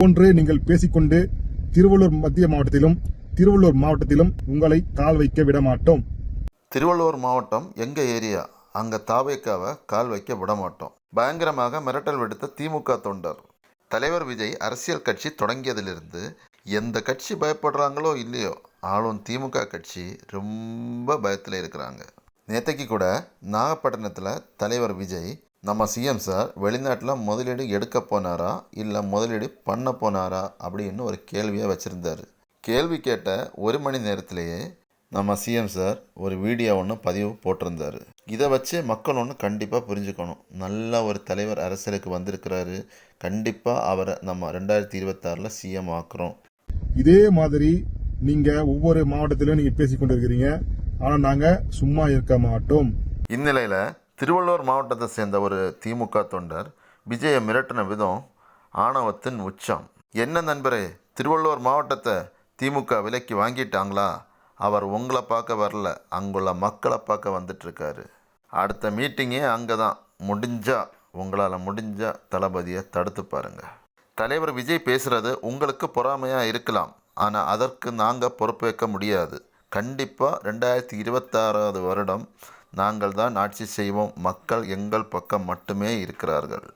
போன்று நீங்கள் பேசிக்கொண்டு திருவள்ளூர் மத்திய மாவட்டத்திலும் திருவள்ளூர் மாவட்டத்திலும் உங்களை கால் வைக்க விட மாட்டோம். திருவள்ளூர் மாவட்டம் எங்கள் ஏரியா, அங்கே தாவேக்காவை கால் வைக்க விட மாட்டோம். பயங்கரமாக மிரட்டல் விடுத்த திமுக தொண்டர். தலைவர் விஜய் அரசியல் கட்சி தொடங்கியதிலிருந்து எந்த கட்சி பயப்படுறாங்களோ இல்லையோ, ஆளும் திமுக கட்சி ரொம்ப பயத்தில் இருக்கிறாங்க. நேற்றைக்கு கூட நாகப்பட்டினத்தில் தலைவர் விஜய், நம்ம சிஎம் சார் வெளிநாட்டில் முதலீடு எடுக்க போனாரா இல்லை முதலீடு பண்ண போனாரா அப்படின்னு ஒரு கேள்வியை வச்சுருந்தார். கேள்வி கேட்ட ஒரு மணி நேரத்திலேயே நம்ம சிஎம் சார் ஒரு வீடியோ ஒன்று பதிவு போட்டிருந்தார். இதை வச்சு மக்கள் ஒன்று கண்டிப்பாக புரிஞ்சுக்கணும். நல்ல ஒரு தலைவர் அரசியலுக்கு வந்திருக்கிறாரு. கண்டிப்பாக அவரை நம்ம 2026 சிஎம் ஆக்குறோம். இதே மாதிரி நீங்கள் ஒவ்வொரு மாவட்டத்திலும் நீங்கள் பேசிக்கொண்டு இருக்கிறீங்க. ஆனால் நாங்கள் சும்மா இருக்க மாட்டோம். இந்நிலையில் திருவள்ளூர் மாவட்டத்தை சேர்ந்த ஒரு திமுக தொண்டர் விஜயை மிரட்டின விதம் ஆணவத்தின் உச்சம். என்ன நண்பரே, திருவள்ளூர் மாவட்டத்தை திமுக விலைக்கு வாங்கிட்டாங்களா? அவர் உங்களை பார்க்க வரல, அங்குள்ள மக்களை பார்க்க வந்துட்டுருக்காரு. அடுத்த மீட்டிங்கே அங்கே தான். உங்களால் முடிஞ்சா தளபதியை தடுத்து பாருங்கள். தலைவர் விஜய் பேசுகிறது உங்களுக்கு பொறாமையாக இருக்கலாம், ஆனால் அதற்கு நாங்கள் பொறுப்பேற்க முடியாது. கண்டிப்பாக 2026 வருடம் நாங்கள் தான் ஆட்சி செய்வோம். மக்கள் எங்கள் பக்கம் மட்டுமே இருக்கிறார்கள்.